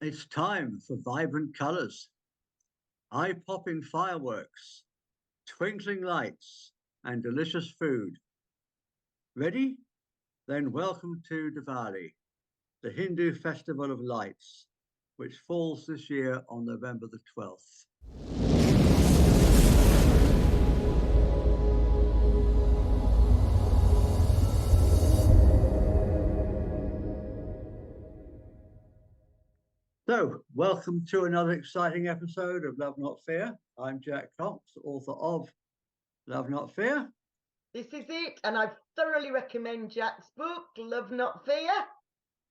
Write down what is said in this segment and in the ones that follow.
It's time for vibrant colours, eye-popping fireworks, twinkling lights, and delicious food. Ready? Then welcome to Diwali, the Hindu Festival of Lights, which falls this year on November the 12th. So, welcome to another exciting episode of Love Not Fear. I'm Jack Cox, author of Love Not Fear. This is it, and I thoroughly recommend Jack's book, Love Not Fear.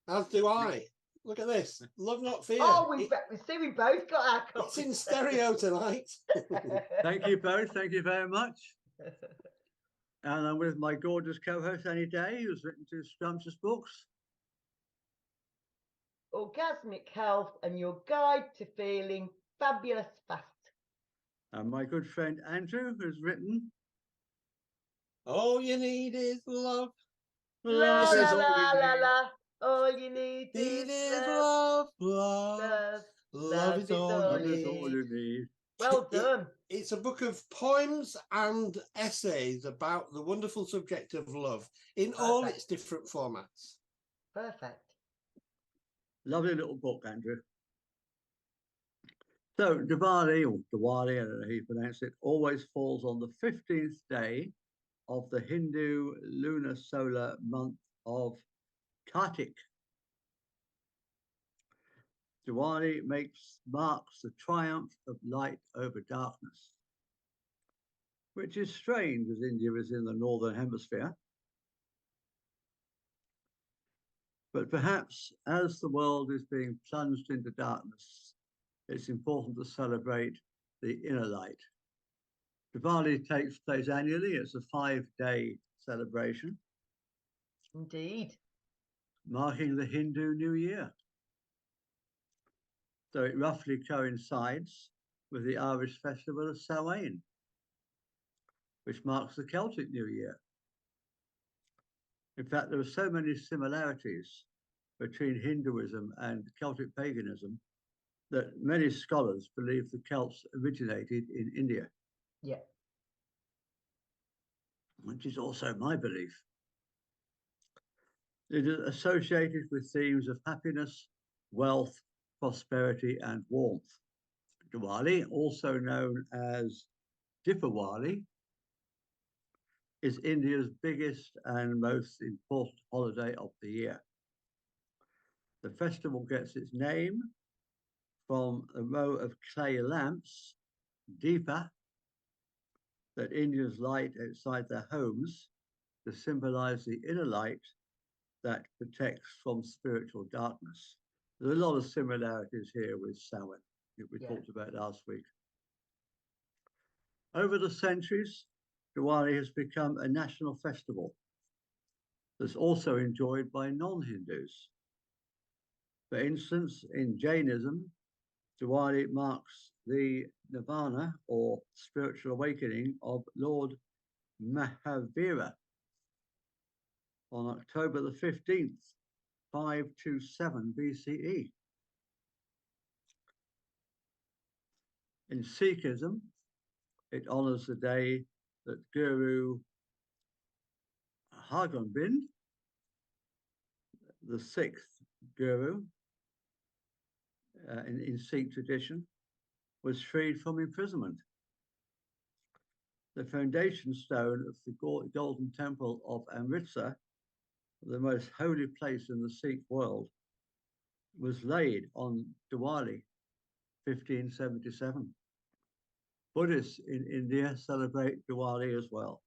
As do I. Look at this, Love Not Fear. Oh, we both got our copies. It's in stereo tonight. Thank you both. Thank you very much. And I'm with my gorgeous co-host Annie Day, who's written two scrumptious books. Orgasmic Health and Your Guide to Feeling Fabulous Fast. And my good friend Andrew, who's written All You Need Is Love. La Love la is all la you la need. la. All you need Need is is love. love. Love. Love is all Love you is all need. you need. Well done. It's a book of poems and essays about the wonderful subject of love in all its different formats. Perfect. Lovely little book, Andrew. So Diwali, or Diwali, I don't know how you pronounce it, always falls on the 15th day of the Hindu lunar solar month of Kartik. Diwali marks the triumph of light over darkness, which is strange as India is in the northern hemisphere. But perhaps as the world is being plunged into darkness, it's important to celebrate the inner light. Diwali takes place annually. It's a 5-day celebration. Indeed. Marking the Hindu New Year. So it roughly coincides with the Irish festival of Samhain, which marks the Celtic New Year. In fact, there are so many similarities between Hinduism and Celtic paganism that many scholars believe the Celts originated in India. Yeah. Which is also my belief. It is associated with themes of happiness, wealth, prosperity, and warmth. Diwali, also known as Deepawali, is India's biggest and most important holiday of the year. The festival gets its name from a row of clay lamps, Deepa, that Indians light outside their homes to symbolize the inner light that protects from spiritual darkness. There's a lot of similarities here with Samhain that we talked about last week. Over the centuries, Diwali has become a national festival that's also enjoyed by non-Hindus. For instance, in Jainism, Diwali marks the nirvana or spiritual awakening of Lord Mahavira on October the 15th, 527 BCE. In Sikhism, it honors the day that Guru Hargobind, the sixth Guru in Sikh tradition, was freed from imprisonment. The foundation stone of the Golden Temple of Amritsar, the most holy place in the Sikh world, was laid on Diwali, 1577. Buddhists in India celebrate Diwali as well.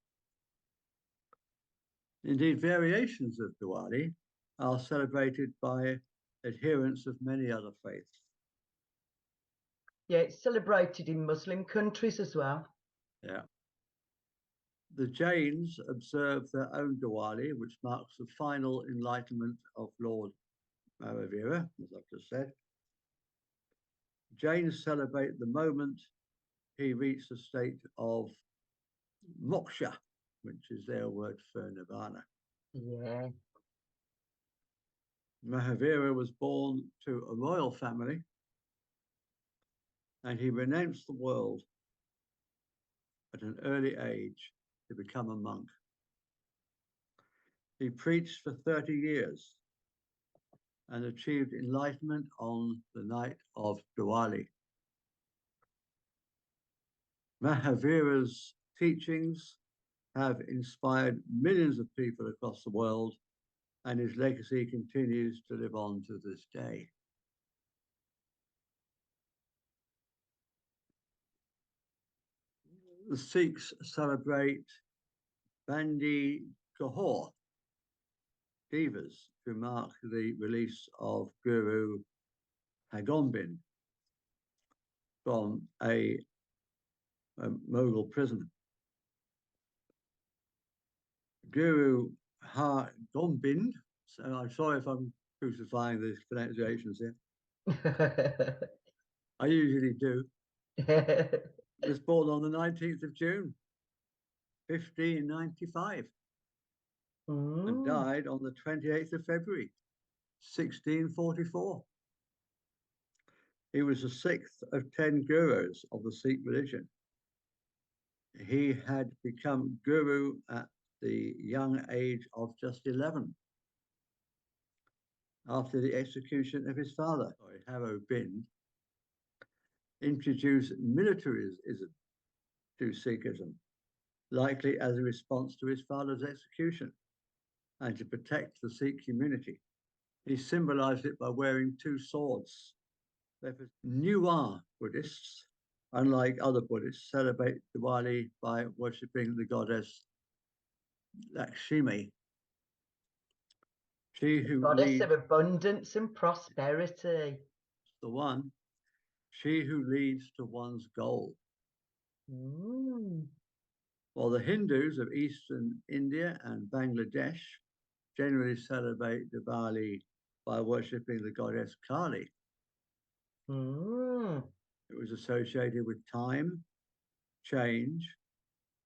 Indeed, variations of Diwali are celebrated by adherents of many other faiths. Yeah, it's celebrated in Muslim countries as well. Yeah. The Jains observe their own Diwali, which marks the final enlightenment of Lord Mahavira, as I've just said. Jains celebrate the moment he reached the state of moksha, which is their word for nirvana. Yeah. Mahavira was born to a royal family, and he renounced the world at an early age to become a monk. He preached for 30 years and achieved enlightenment on the night of Diwali. Mahavira's teachings have inspired millions of people across the world, and his legacy continues to live on to this day. The Sikhs celebrate Bandi Kahor Divas to mark the release of Guru Hargobind from a Mughal prison. Guru Hargobind, so I'm sorry if I'm crucifying these pronunciations here. I usually do. Was born on the 19th of June, 1595, and died on the 28th of February, 1644. He was the sixth of 10 gurus of the Sikh religion. He had become guru at the young age of just 11, after the execution of his father. Hargobind introduced militarism to Sikhism, likely as a response to his father's execution and to protect the Sikh community. He symbolized it by wearing two swords. Newer Buddhists, unlike other Buddhists, celebrate Diwali by worshipping the goddess Lakshmi. She who Goddess leads of abundance and prosperity. the one, she who leads to one's goal. While the Hindus of Eastern India and Bangladesh generally celebrate Diwali by worshipping the goddess Kali. It was associated with time, change,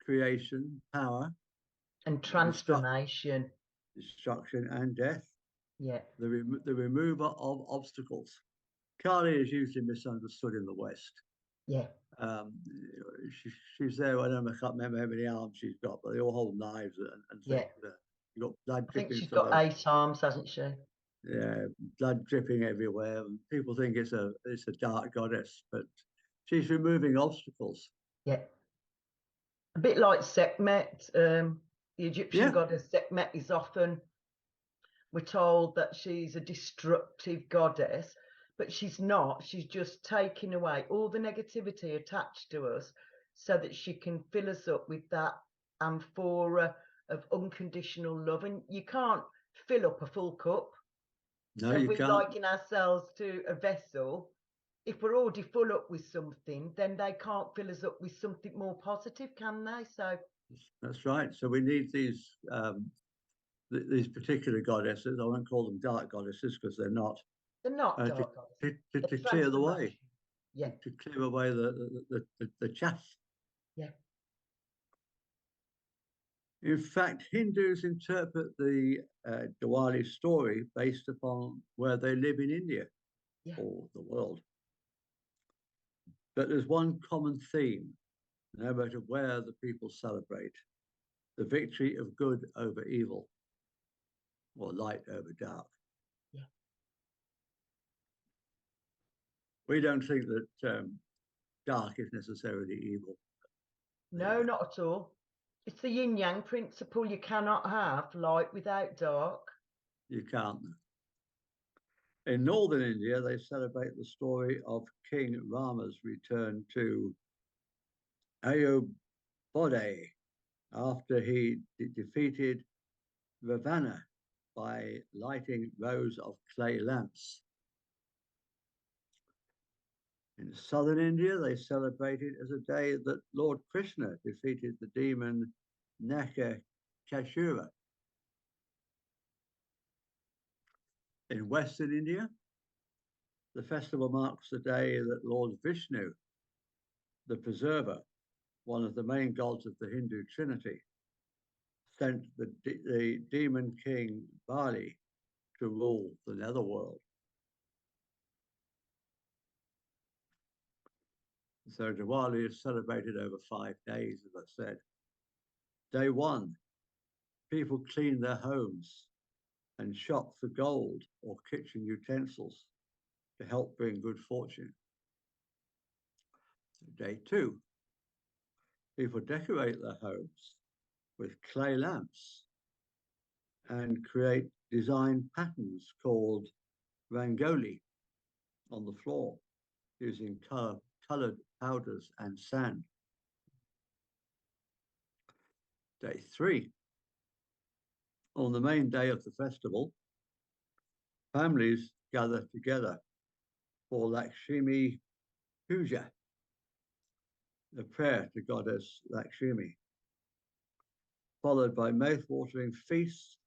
creation, power, and transformation, destruction, and death. Yeah. The remover of obstacles. Kali is usually misunderstood in the West. Yeah. She's there. I can't remember how many arms she's got, but they all hold knives and Yeah. You've got blood I think dripping. she's got 8 arms, hasn't she? Yeah, blood dripping everywhere. And people think it's a dark goddess, but she's removing obstacles. Yeah. A bit like Sekhmet, the Egyptian goddess Sekhmet is often, we're told that she's a destructive goddess, but she's not. She's just taking away all the negativity attached to us so that she can fill us up with that amphora of unconditional love. And you can't fill up a full cup. No, so you if we can't. liken ourselves to a vessel, if we're already full up with something, then they can't fill us up with something more positive, can they? So that's right. So we need these particular goddesses. I won't call them dark goddesses because they're not. They're not dark goddesses. To clear the way. Yeah. To clear away the chaff. Yeah. In fact, Hindus interpret the Diwali story based upon where they live in India or the world. But there's one common theme, no matter where the people celebrate: the victory of good over evil, or light over dark. Yeah. We don't think that dark is necessarily evil. No, not at all. It's the yin yang principle. You cannot have light without dark. You can't. In northern India, they celebrate the story of King Rama's return to Ayodhya after he defeated Ravana by lighting rows of clay lamps. In southern India, they celebrate it as a day that Lord Krishna defeated the demon Nakashura. In Western India, the festival marks the day that Lord Vishnu, the preserver, one of the main gods of the Hindu Trinity, sent the demon king Bali to rule the netherworld. So Diwali is celebrated over 5 days, as I said. Day 1, people clean their homes and shop for gold or kitchen utensils to help bring good fortune. Day 2, people decorate their homes with clay lamps and create design patterns called rangoli on the floor using colored powders and sand. Day 3, on the main day of the festival, families gather together for Lakshmi Puja, the prayer to Goddess Lakshmi, followed by mouth-watering feasts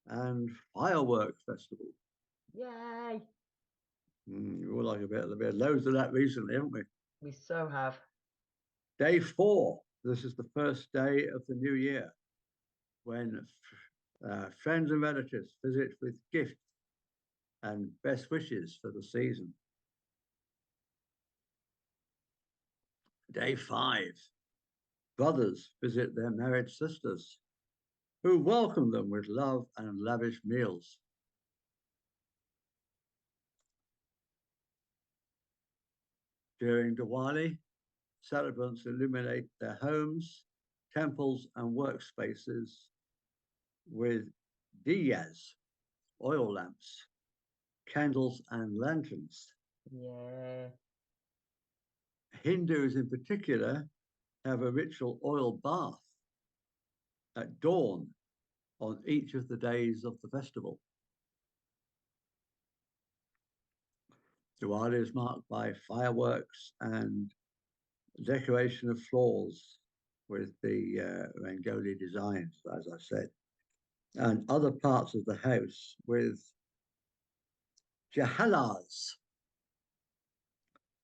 and firework festival. Yay! We all like a bit of loads of that recently, haven't we? We so have. Day 4, this is the first day of the new year, when friends and relatives visit with gifts and best wishes for the season. Day 5, brothers visit their married sisters, who welcome them with love and lavish meals. During Diwali, celebrants illuminate their homes, temples, and workspaces with diyas, oil lamps, candles, and lanterns. Yeah. Hindus in particular have a ritual oil bath at dawn on each of the days of the festival. Diwali is marked by fireworks and decoration of floors with the rangoli designs, as I said, and other parts of the house with jahalas.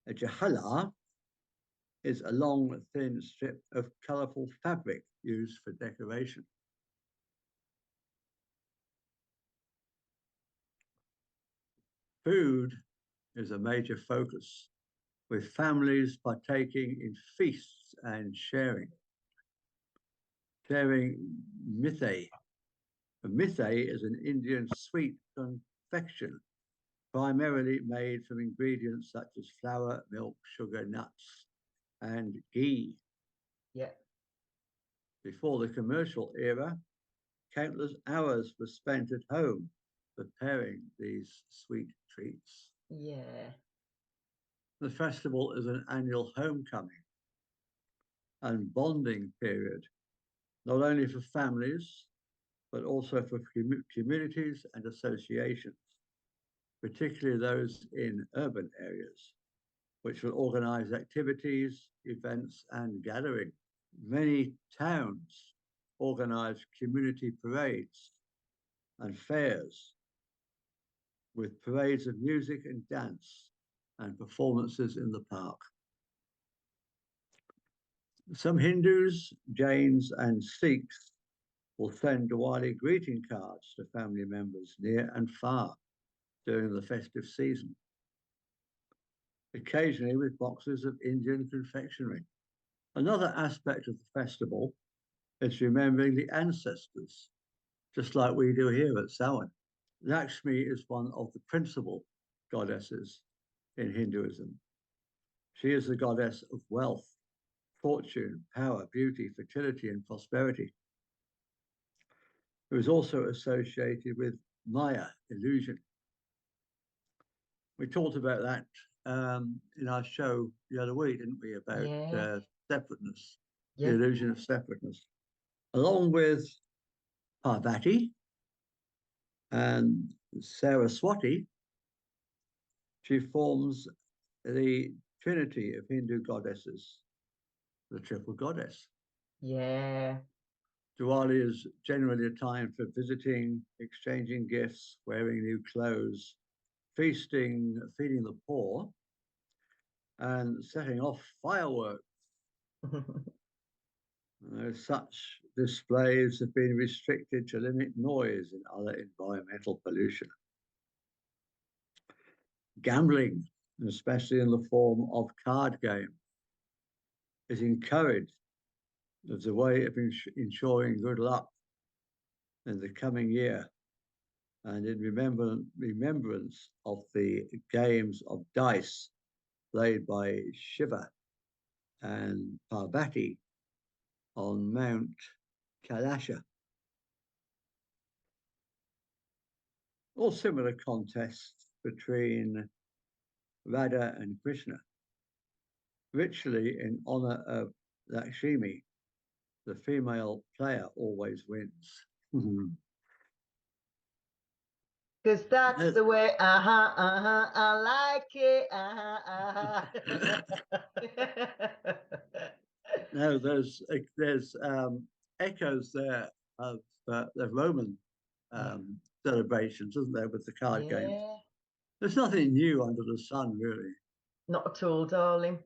A jahala is a long, thin strip of colorful fabric used for decoration. Food is a major focus, with families partaking in feasts and sharing. Sharing mithai. A mithai is an Indian sweet confection, primarily made from ingredients such as flour, milk, sugar, nuts, and ghee. Yeah. Before the commercial era, countless hours were spent at home preparing these sweet treats. Yeah. The festival is an annual homecoming and bonding period, not only for families, but also for communities and associations, particularly those in urban areas, which will organize activities, events, and gathering. Many towns organize community parades and fairs with parades of music and dance and performances in the park. Some Hindus, Jains, and Sikhs will send Diwali greeting cards to family members near and far during the festive season, occasionally with boxes of Indian confectionery. Another aspect of the festival is remembering the ancestors, just like we do here at Samhain. Lakshmi is one of the principal goddesses in Hinduism. She is the goddess of wealth, fortune, power, beauty, fertility, and prosperity. It was also associated with Maya, illusion. We talked about that in our show the other week, didn't we, about separateness, the illusion of separateness, along with Parvati and Saraswati. She forms the trinity of Hindu goddesses, the triple goddess. Yeah. Diwali is generally a time for visiting, exchanging gifts, wearing new clothes, feasting, feeding the poor, and setting off fireworks. Such displays have been restricted to limit noise and other environmental pollution. Gambling, especially in the form of card game, is encouraged as a way of ensuring good luck in the coming year, and in remembrance of the games of dice played by Shiva and Parvati on Mount Kailasha. Or similar contests between Radha and Krishna, ritually in honor of Lakshmi, the female player always wins. Because that's the way, I like it, No, there's echoes there of the Roman celebrations, isn't there, with the card games? There's nothing new under the sun, really. Not at all, darling.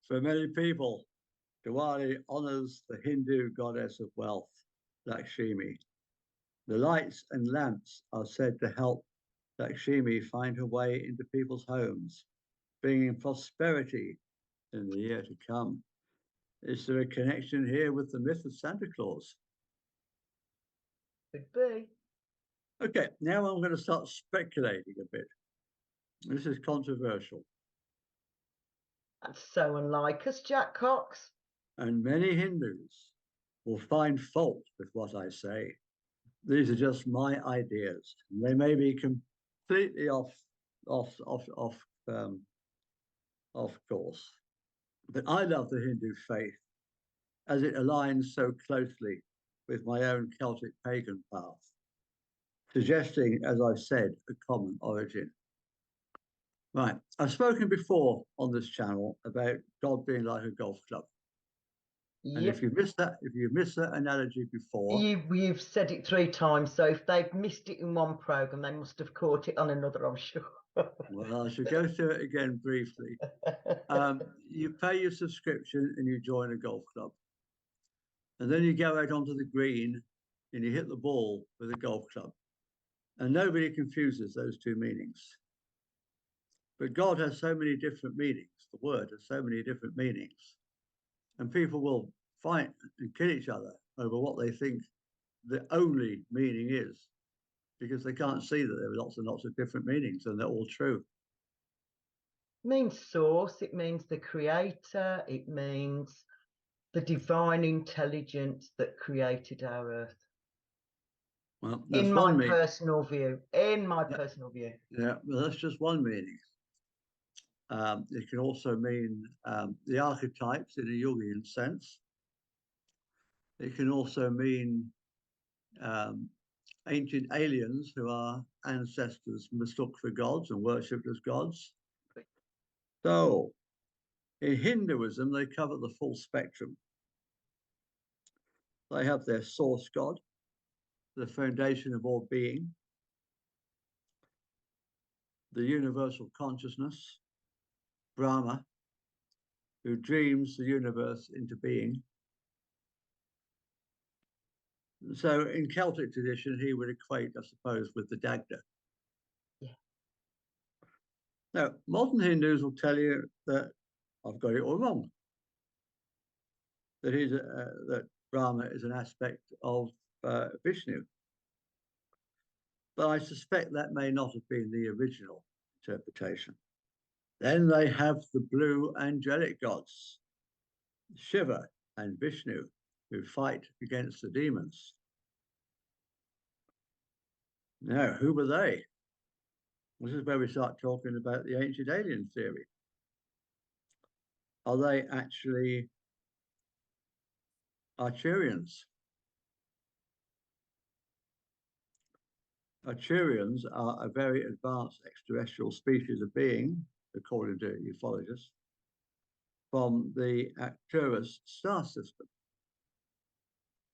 For many people, Diwali honors the Hindu goddess of wealth, Lakshmi. The lights and lamps are said to help Lakshmi find her way into people's homes, bringing prosperity in the year to come. Is there a connection here with the myth of Santa Claus? Could be. Okay, now I'm going to start speculating a bit. This is controversial. That's so unlike us, Jack Cox. And many Hindus will find fault with what I say. These are just my ideas. They may be completely off course. But I love the Hindu faith as it aligns so closely with my own Celtic pagan path, suggesting, as I've said, a common origin. Right, I've spoken before on this channel about God being like a golf club. Yep. And if you've missed that analogy before, you've said it 3 times. So if they've missed it in one program, they must have caught it on another, I'm sure. Well, I should go through it again briefly. You pay your subscription and you join a golf club, and then you go out onto the green and you hit the ball with a golf club, and nobody confuses those two meanings. But God has so many different meanings. The word has so many different meanings. And people will fight and kill each other over what they think the only meaning is, because they can't see that there are lots and lots of different meanings and they're all true. It means source, it means the creator, it means the divine intelligence that created our earth. Well, in my personal view. Yeah, well, that's just one meaning. It can also mean the archetypes in a Jungian sense. It can also mean ancient aliens who our ancestors mistook for gods and worshipped as gods. So in Hinduism, they cover the full spectrum. They have their source god, the foundation of all being, the universal consciousness, Brahma, who dreams the universe into being. So in Celtic tradition, he would equate, I suppose, with the Dagda. Yeah. Now, modern Hindus will tell you that I've got it all wrong. That that Brahma is an aspect of Vishnu. But I suspect that may not have been the original interpretation. Then they have the blue angelic gods, Shiva and Vishnu, who fight against the demons. Now, who were they? This is where we start talking about the ancient alien theory. Are they actually Arcturians? Arcturians are a very advanced extraterrestrial species of being, according to ufologists, from the Arcturus star system,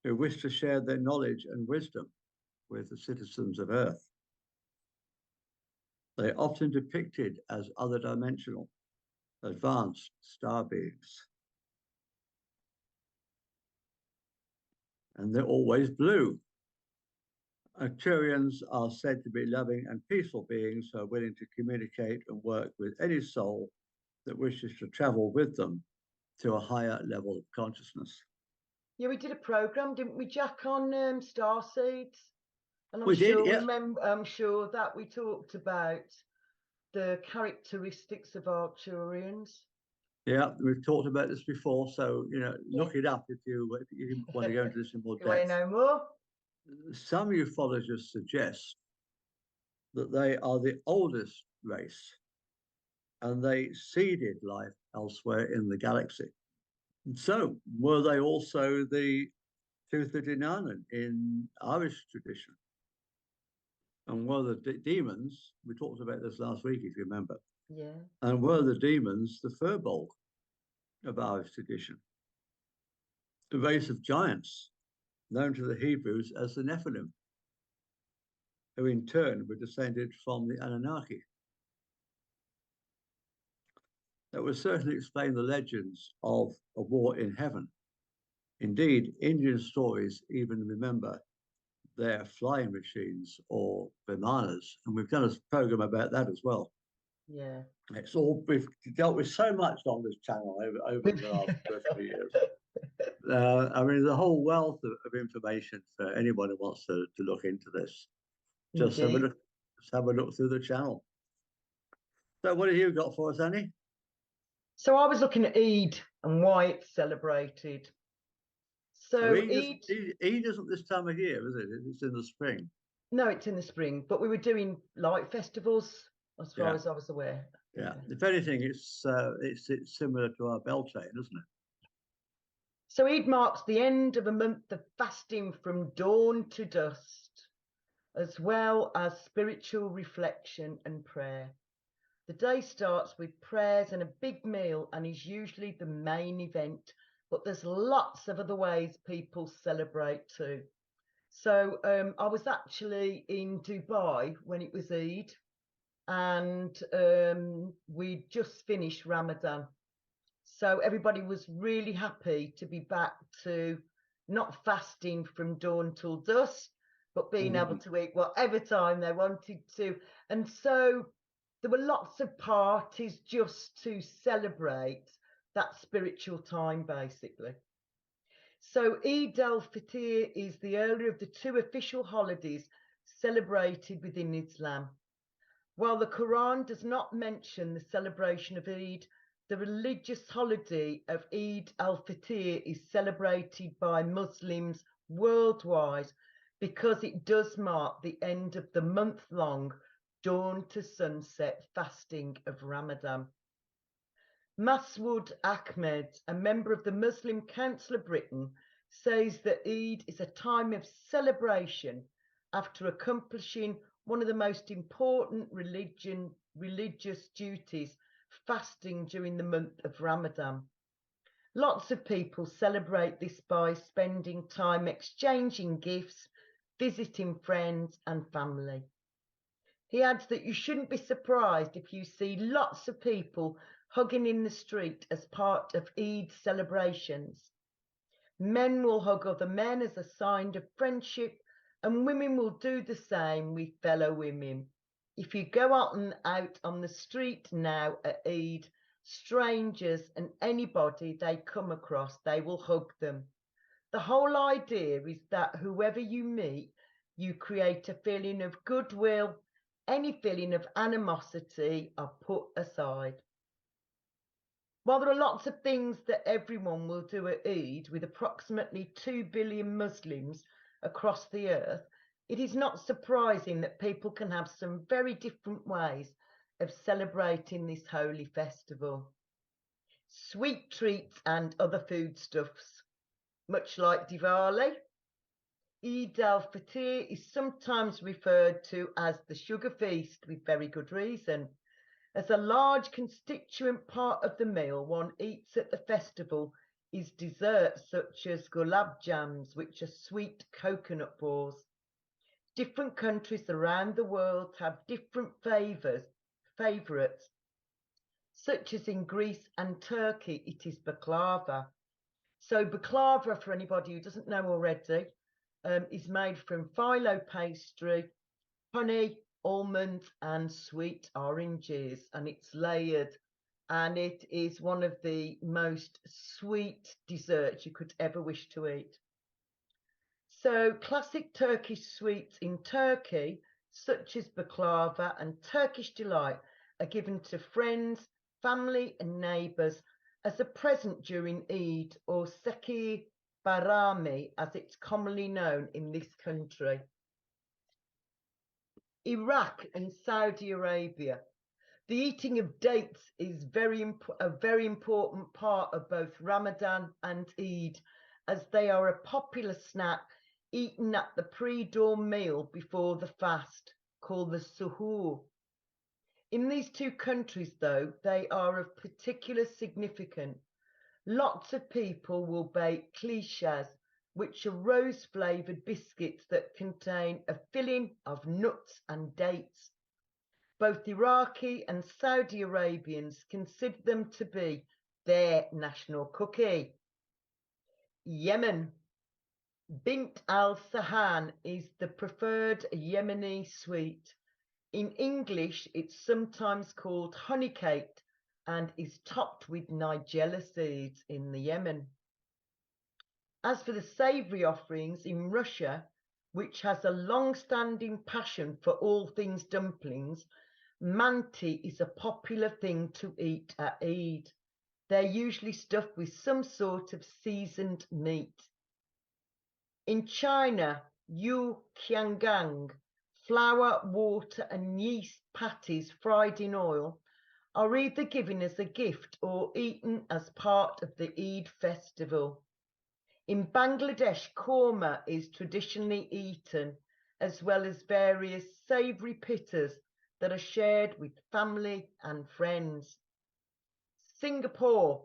who wish to share their knowledge and wisdom with the citizens of Earth. They are often depicted as other dimensional, advanced star beings. And they're always blue. Arcturians are said to be loving and peaceful beings who are willing to communicate and work with any soul that wishes to travel with them to a higher level of consciousness. Yeah, we did a program, didn't we, Jack, on star seeds? And We did, yeah. I'm sure that we talked about the characteristics of Arcturians. Yeah, we've talked about this before, so look it up if you want to go into this in more Do I depth. know more? Some ufologists suggest that they are the oldest race and they seeded life elsewhere in the galaxy. And so, were they also the Toothed Inanna in Irish tradition? And were the demons, we talked about this last week, if you remember, Yeah. and were the demons the Firbolg of Irish tradition? The race of giants known to the Hebrews as the Nephilim, who in turn were descended from the Anunnaki. That would certainly explain the legends of a war in heaven. Indeed, Indian stories even remember their flying machines or vimanas, and we've done a program about that as well. Yeah. We've dealt with so much on this channel over the last 2 years. I mean, there's a whole wealth of information for anyone who wants to look into this. Just have a look through the channel. So what have you got for us, Annie? So I was looking at Eid and why it's celebrated. So Eid isn't this time of year, is it? It's in the spring. No, it's in the spring, but we were doing light festivals as far as I was aware. Yeah. If anything, it's similar to our Beltane, isn't it? So Eid marks the end of a month of fasting from dawn to dusk, as well as spiritual reflection and prayer. The day starts with prayers and a big meal and is usually the main event, but there's lots of other ways people celebrate too. So I was actually in Dubai when it was Eid, and we just finished Ramadan. So everybody was really happy to be back to not fasting from dawn till dusk, but being able to eat whatever time they wanted to. And so there were lots of parties just to celebrate that spiritual time, basically. So Eid al-Fitr is the earlier of the two official holidays celebrated within Islam. While the Quran does not mention the celebration of Eid, the religious holiday of Eid al-Fitr is celebrated by Muslims worldwide because it does mark the end of the month-long dawn to sunset fasting of Ramadan. Masood Ahmed, a member of the Muslim Council of Britain, says that Eid is a time of celebration after accomplishing one of the most important religious duties, fasting during the month of Ramadan. Lots of people celebrate this by spending time exchanging gifts, visiting friends and family. He adds that you shouldn't be surprised if you see lots of people hugging in the street as part of Eid celebrations. Men will hug other men as a sign of friendship, and women will do the same with fellow women. If you go out on the street now at Eid, strangers and anybody they come across, they will hug them. The whole idea is that whoever you meet, you create a feeling of goodwill. Any feeling of animosity are put aside. While there are lots of things that everyone will do at Eid, with approximately 2 billion Muslims across the earth, it is not surprising that people can have some very different ways of celebrating this holy festival. Sweet treats and other foodstuffs, much like Diwali. Eid al-Fitr is sometimes referred to as the sugar feast with very good reason. As a large constituent part of the meal one eats at the festival is desserts such as gulab jams, which are sweet coconut balls. Different countries around the world have different favourites, such as in Greece and Turkey, it is baklava. So baklava, for anybody who doesn't know already, is made from phyllo pastry, honey, almonds, and sweet oranges, and it's layered. And it is one of the most sweet desserts you could ever wish to eat. So classic Turkish sweets in Turkey, such as baklava and Turkish delight, are given to friends, family and neighbours as a present during Eid, or Seki Barami as it's commonly known in this country. Iraq and Saudi Arabia. The eating of dates is a very important part of both Ramadan and Eid, as they are a popular snack eaten at the pre-dawn meal before the fast, called the suhoor. In these two countries, though, they are of particular significance. Lots of people will bake clichés, which are rose-flavoured biscuits that contain a filling of nuts and dates. Both Iraqi and Saudi Arabians consider them to be their national cookie. Yemen. Bint al-Sahan is the preferred Yemeni sweet. In English, it's sometimes called honey cake and is topped with nigella seeds in the Yemen. As for the savoury offerings in Russia, which has a long-standing passion for all things dumplings, manti is a popular thing to eat at Eid. They're usually stuffed with some sort of seasoned meat. In China, yu qiangang, flour, water and yeast patties fried in oil, are either given as a gift or eaten as part of the Eid festival. In Bangladesh, korma is traditionally eaten, as well as various savoury pittas that are shared with family and friends. Singapore.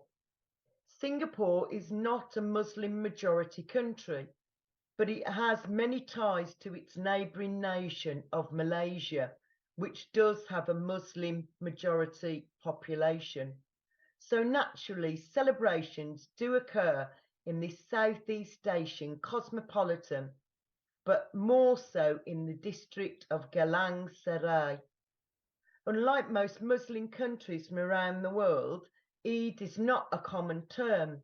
Singapore is not a Muslim majority country, but it has many ties to its neighbouring nation of Malaysia, which does have a Muslim majority population. So naturally, celebrations do occur in this Southeast Asian cosmopolitan, but more so in the district of Galang Serai. Unlike most Muslim countries from around the world, Eid is not a common term.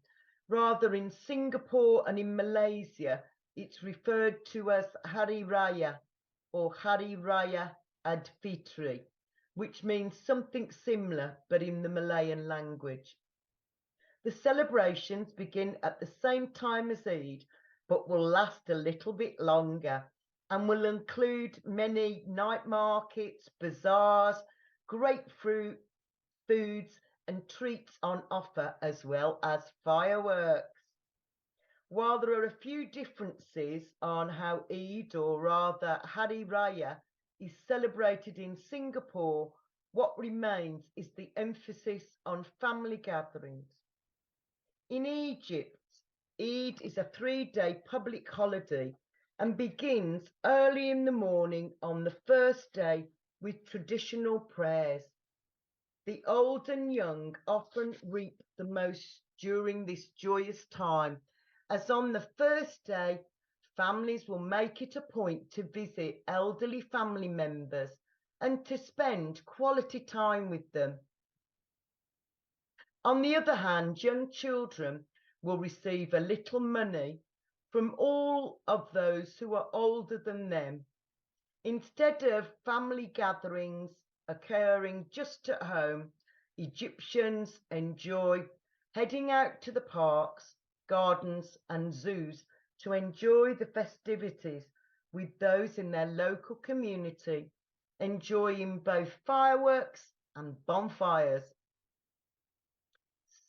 Rather, in Singapore and in Malaysia, it's referred to as Hari Raya or Hari Raya Adfitri, which means something similar but in the Malayan language. The celebrations begin at the same time as Eid, but will last a little bit longer and will include many night markets, bazaars, grapefruit, foods and treats on offer, as well as fireworks. While there are a few differences on how Eid, or rather Hari Raya, is celebrated in Singapore, what remains is the emphasis on family gatherings. In Egypt, Eid is a 3-day public holiday and begins early in the morning on the first day with traditional prayers. The old and young often reap the most during this joyous time, as on the first day, families will make it a point to visit elderly family members and to spend quality time with them. On the other hand, young children will receive a little money from all of those who are older than them. Instead of family gatherings occurring just at home, Egyptians enjoy heading out to the parks, gardens and zoos to enjoy the festivities with those in their local community, enjoying both fireworks and bonfires.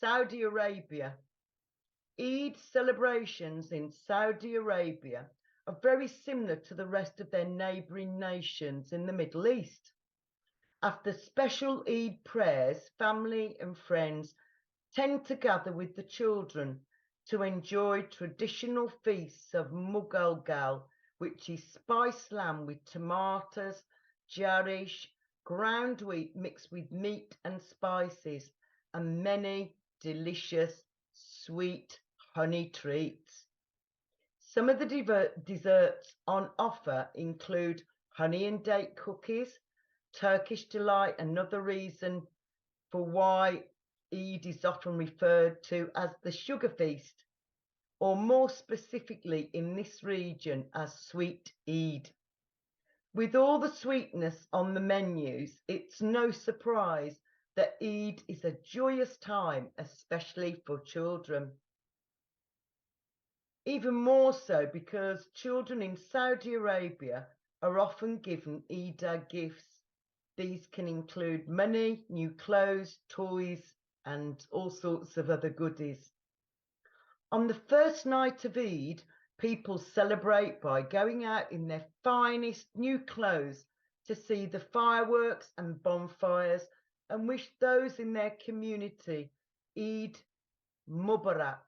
Saudi Arabia. Eid celebrations in Saudi Arabia are very similar to the rest of their neighbouring nations in the Middle East. After special Eid prayers, family and friends tend to gather with the children to enjoy traditional feasts of mughal, which is spiced lamb with tomatoes, jarish, ground wheat mixed with meat and spices, and many delicious sweet honey treats. Some of the desserts on offer include honey and date cookies, Turkish delight, another reason for why Eid is often referred to as the sugar feast, or more specifically in this region as sweet Eid. With all the sweetness on the menus, it's no surprise that Eid is a joyous time, especially for children. Even more so because children in Saudi Arabia are often given Eid gifts. These can include money, new clothes, toys, and all sorts of other goodies. On the first night of Eid, people celebrate by going out in their finest new clothes to see the fireworks and bonfires and wish those in their community Eid Mubarak.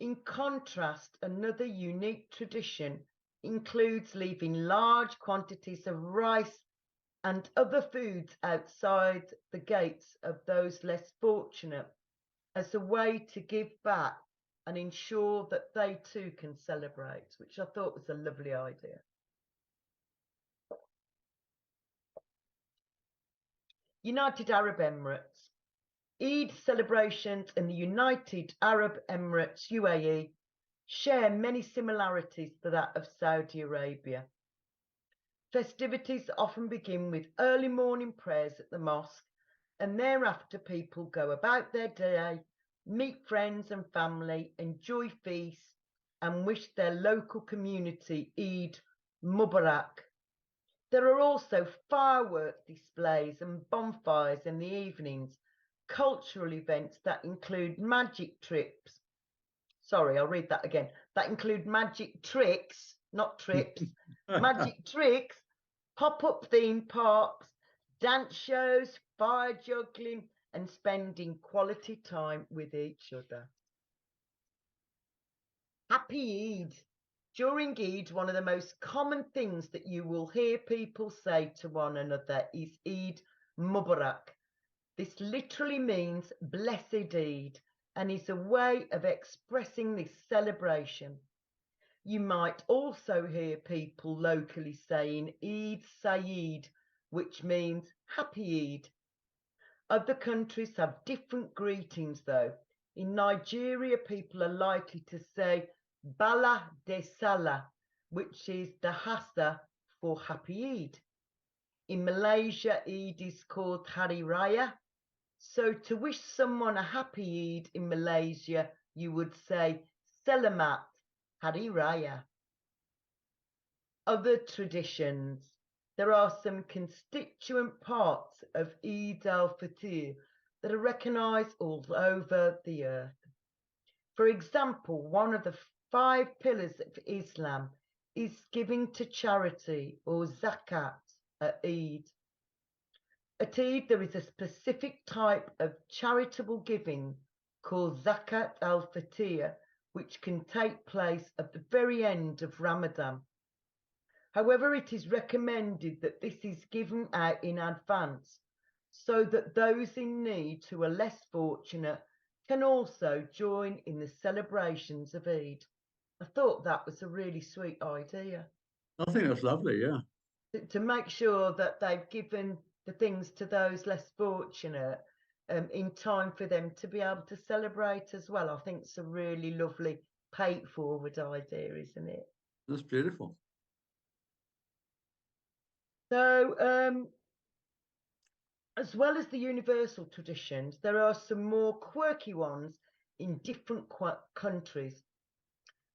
In contrast, another unique tradition includes leaving large quantities of rice and other foods outside the gates of those less fortunate as a way to give back and ensure that they too can celebrate, which I thought was a lovely idea. United Arab Emirates. Eid celebrations in the United Arab Emirates, UAE, share many similarities to that of Saudi Arabia. Festivities often begin with early morning prayers at the mosque, and thereafter people go about their day, meet friends and family, enjoy feasts, and wish their local community Eid Mubarak. There are also firework displays and bonfires in the evenings, cultural events that include magic trips. Sorry, I'll read that again. That include magic tricks, not trips, magic tricks, pop-up theme parks, dance shows, fire juggling, and spending quality time with each other. Happy Eid. During Eid, one of the most common things that you will hear people say to one another is Eid Mubarak. This literally means blessed Eid and is a way of expressing this celebration. You might also hear people locally saying Eid Saeed, which means happy Eid. Other countries have different greetings though. In Nigeria, people are likely to say Bala de Salah, which is the Hassa for happy Eid. In Malaysia, Eid is called Hari Raya. So to wish someone a happy Eid in Malaysia, you would say Selamat Hari Raya. Other traditions. There are some constituent parts of Eid al-Fitr that are recognised all over the earth. For example, one of the 5 pillars of Islam is giving to charity or zakat at Eid. At Eid, there is a specific type of charitable giving called Zakat al-Fitr, which can take place at the very end of Ramadan. However, it is recommended that this is given out in advance so that those in need who are less fortunate can also join in the celebrations of Eid. I thought that was a really sweet idea. I think that's lovely, yeah. To make sure that they've given the things to those less fortunate in time for them to be able to celebrate as well. I think it's a really lovely pay it forward idea, isn't it? That's beautiful. So as well as the universal traditions, there are some more quirky ones in different countries.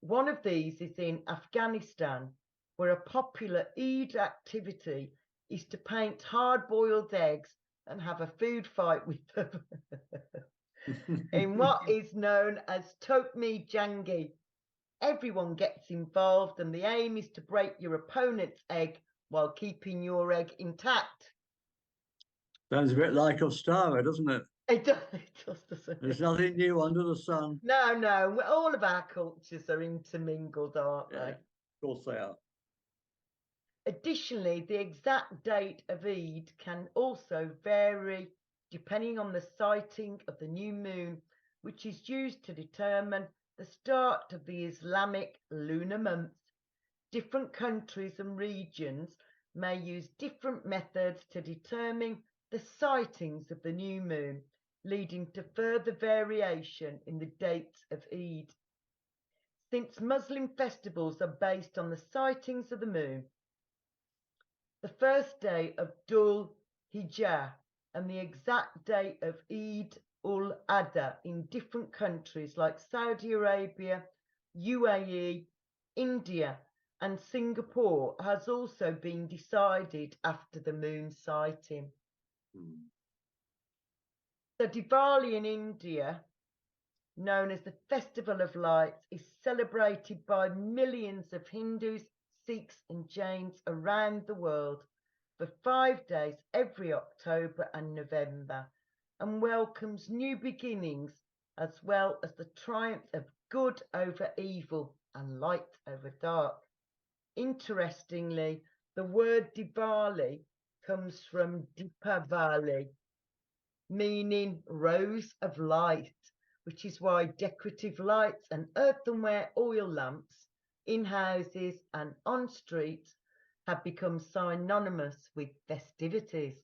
One of these is in Afghanistan, where a popular Eid activity is to paint hard-boiled eggs and have a food fight with them in what is known as Tokmi Jangi. Everyone gets involved and the aim is to break your opponent's egg while keeping your egg intact. Sounds a bit like Ostara, doesn't it? It does, doesn't it? There's nothing new under the sun. No, all of our cultures are intermingled, aren't they? Of course they are. Additionally, the exact date of Eid can also vary depending on the sighting of the new moon, which is used to determine the start of the Islamic lunar month. Different countries and regions may use different methods to determine the sightings of the new moon, leading to further variation in the dates of Eid. Since Muslim festivals are based on the sightings of the moon, the first day of Dhul Hijjah and the exact date of Eid ul-Adha in different countries like Saudi Arabia, UAE, India, and Singapore has also been decided after the moon sighting. The Diwali in India, known as the Festival of Lights, is celebrated by millions of Hindus, Sikhs, and Jains around the world for 5 days every October and November, and welcomes new beginnings as well as the triumph of good over evil and light over dark. Interestingly, the word Diwali comes from Deepavali, meaning rose of light, which is why decorative lights and earthenware oil lamps in houses and on streets have become synonymous with festivities.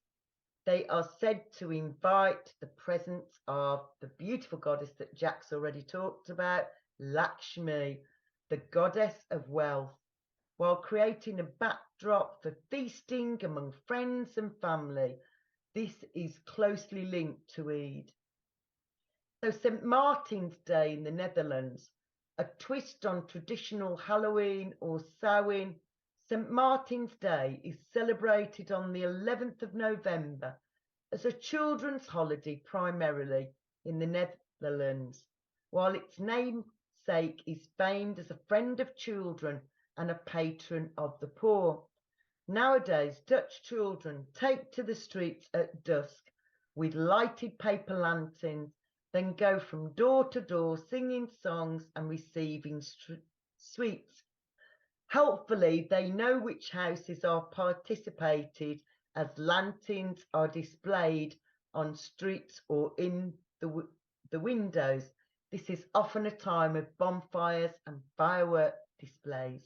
They are said to invite the presence of the beautiful goddess that Jack's already talked about, Lakshmi, the goddess of wealth, while creating a backdrop for feasting among friends and family. This is closely linked to Eid. So St. Martin's Day in the Netherlands, a twist on traditional Halloween or Samhain. St. Martin's Day is celebrated on the 11th of November as a children's holiday primarily in the Netherlands, while its namesake is famed as a friend of children and a patron of the poor. Nowadays, Dutch children take to the streets at dusk with lighted paper lanterns, then go from door to door singing songs and receiving sweets. Helpfully, they know which houses are participated as lanterns are displayed on streets or in the windows. This is often a time of bonfires and firework displays.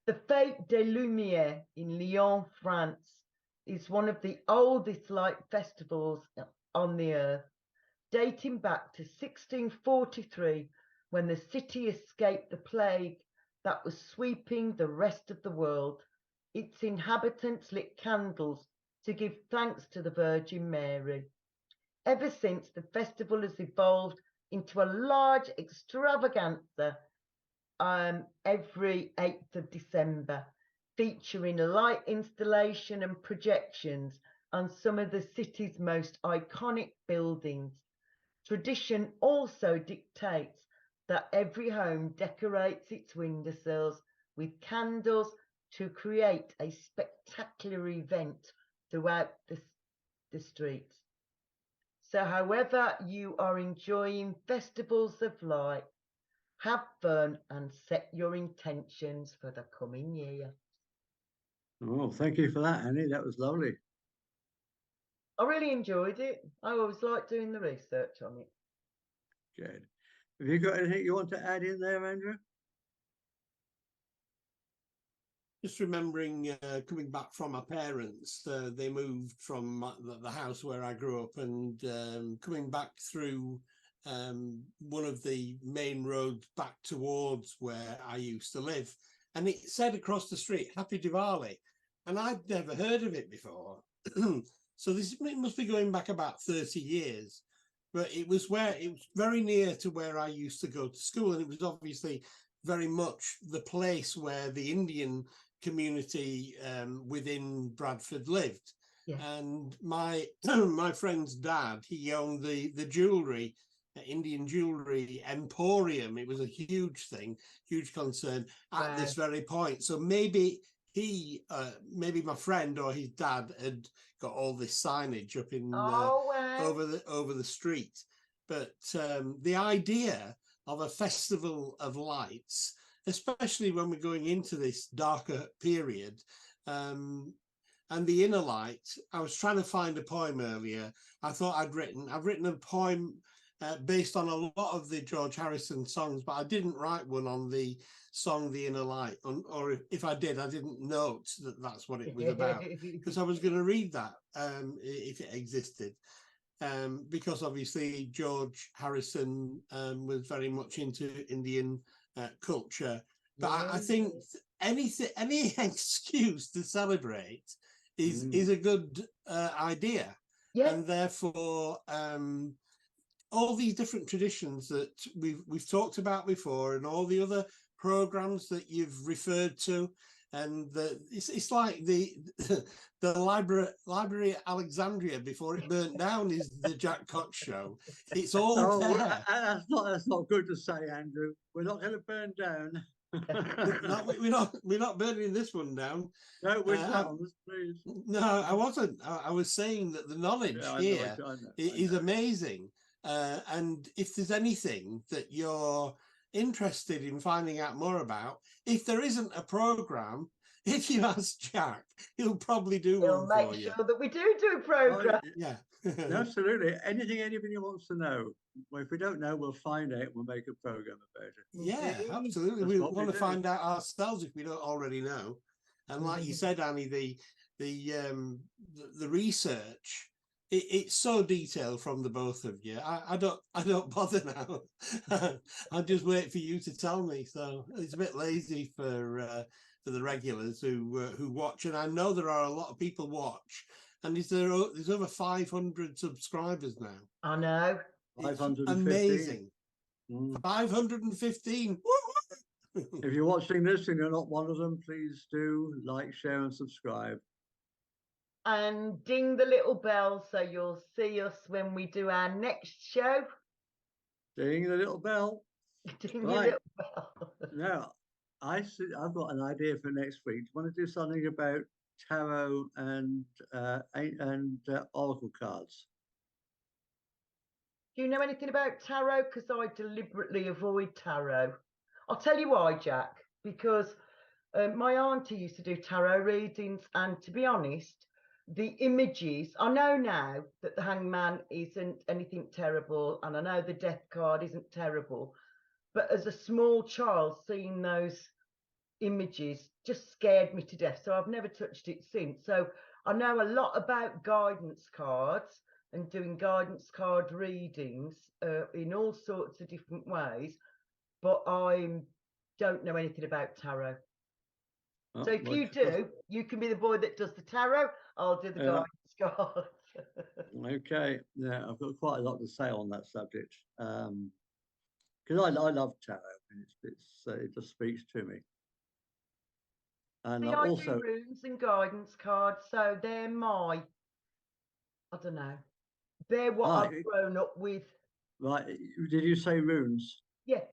The Fête des Lumières in Lyon, France, is one of the oldest light festivals on the earth, dating back to 1643, when the city escaped the plague that was sweeping the rest of the world. Its inhabitants lit candles to give thanks to the Virgin Mary. Ever since, the festival has evolved into a large extravaganza every 8th of December, featuring a light installation and projections on some of the city's most iconic buildings. Tradition also dictates that every home decorates its windowsills with candles to create a spectacular event throughout the streets. So however you are enjoying festivals of light, have fun and set your intentions for the coming year. Oh, thank you for that, Annie. That was lovely. I really enjoyed it. I always like doing the research on it. Good. Have you got anything you want to add in there, Andrew? Just remembering coming back from my parents, they moved from the house where I grew up, and coming back through one of the main roads back towards where I used to live, and it said across the street, Happy Diwali, and I'd never heard of it before. So it must be going back about 30 years, but it was very near to where I used to go to school, and it was obviously very much the place where the Indian community within Bradford lived. Yeah. And my my friend's dad, he owned the jewelry, Indian jewelry emporium. It was a huge thing, huge concern at this very point. So maybe maybe my friend or his dad had got all this signage up in over the street. But the idea of a festival of lights, especially when we're going into this darker period, and the inner light. I was trying to find a poem earlier. I thought I've written a poem based on a lot of the George Harrison songs, but I didn't write one on the song The Inner Light, or if I did, I didn't note that that's what it was about, because I was going to read that if it existed. Because obviously George Harrison was very much into Indian culture. But I think any excuse to celebrate is a good idea. Yeah. And therefore, all these different traditions that we've talked about before, and all the other programs that you've referred to, and it's like the library at Alexandria before it burnt down is the Jack Cox show. It's all there. That's not good to say, Andrew. We're not going to burn down. No, we're not burning this one down. No, which ones, please? No, I wasn't. I was saying that the knowledge here is amazing. And if there's anything that you're interested in finding out more about, if there isn't a program, if you ask Jack, he'll probably do one for you. He'll make sure that we do a program. Yeah. Absolutely. Anything anybody wants to know. Well, if we don't know, we'll find out. We'll make a program about it. Yeah, absolutely. We want to find out ourselves if we don't already know. And like you said, Annie, the research, it's so detailed from the both of you. I don't bother now. I just wait for you to tell me. So it's a bit lazy for the regulars who watch, and I know there are a lot of people watch. And there's over 500 subscribers now. I know. 515. Amazing. 515. If you're watching this and you're not one of them, please do like, share, and subscribe. And ding the little bell so you'll see us when we do our next show. Ding the little bell. Ding the little bell. Now, I've got an idea for next week. Do you want to do something about tarot and oracle cards? Do you know anything about tarot? Because I deliberately avoid tarot. I'll tell you why, Jack. Because my auntie used to do tarot readings, and to be honest, the images, I know now that the hangman isn't anything terrible, and I know the death card isn't terrible, but as a small child, seeing those images just scared me to death. So I've never touched it since. So I know a lot about guidance cards and doing guidance card readings in all sorts of different ways, but I don't know anything about tarot. So if you do, you can be the boy that does the tarot. I'll do the guidance cards. Okay. Yeah, I've got quite a lot to say on that subject. Because I love tarot, and it just speaks to me. And I also do runes and guidance cards, so they're I don't know. They're what I've grown up with. Right. Did you say runes? Yeah.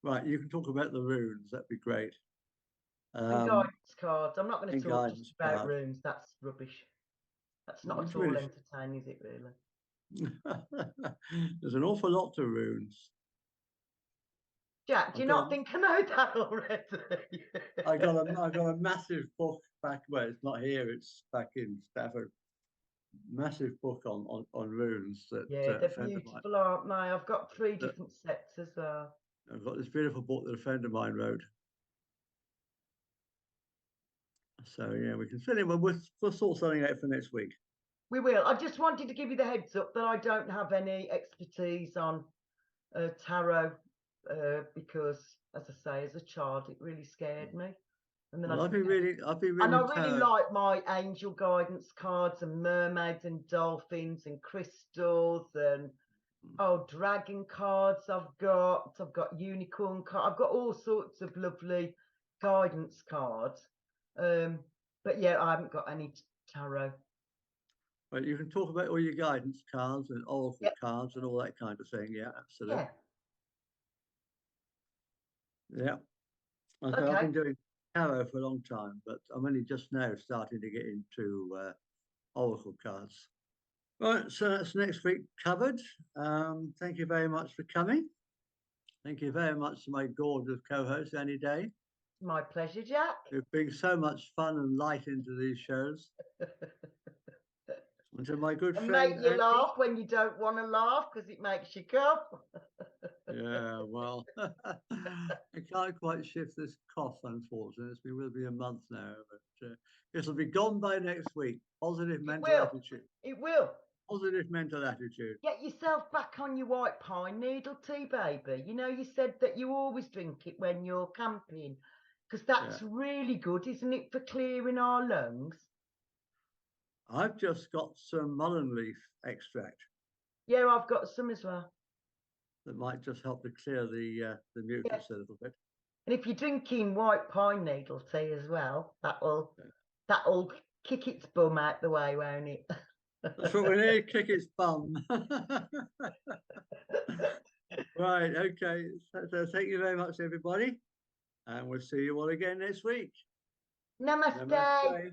Right. You can talk about the runes. That'd be great. And guidance cards. I'm not going to talk just about cards. runes. That's rubbish. That's not at all entertaining, is it really? There's an awful lot to runes. Jack, do you not think I know that already? I got a massive book back. Well, it's not here. It's back in Stafford. Massive book on runes. They're beautiful, aren't they? I've got 3 different sets as well. I've got this beautiful book that a friend of mine wrote. So yeah, we can fill in. We'll sort something out for next week. We will. I just wanted to give you the heads up that I don't have any expertise on tarot because, as I say, as a child, it really scared me. And then I've been reading. And I really like my angel guidance cards and mermaids and dolphins and crystals and dragon cards. I've got unicorn cards. I've got all sorts of lovely guidance cards. But yeah, I haven't got any tarot. But you can talk about all your guidance cards and oracle cards and all that kind of thing. Yeah, absolutely. Yeah. I've been doing tarot for a long time, but I'm only just now starting to get into oracle cards. Right, so that's next week covered. Thank you very much for coming. Thank you very much to my gorgeous co-host, Annie Day. My pleasure, Jack. It brings so much fun and light into these shows. And to my good And friend make you Andy. laugh when you don't want to laugh because it makes you cough. Yeah, well, I can't quite shift this cough, unfortunately. It will be a month now, but it'll be gone by next week. Positive mental attitude. It will. Positive mental attitude. Get yourself back on your white pine needle tea, baby. You know, you said that you always drink it when you're camping because that's really good, isn't it, for clearing our lungs? I've just got some mullein leaf extract. Yeah, I've got some as well. That might just help to clear the mucus a little bit. And if you're drinking white pine needle tea as well, that'll kick its bum out the way, won't it? That's what we need, kick its bum. Right, okay. So thank you very much, everybody. And we'll see you all again next week. Namaste. Namaste.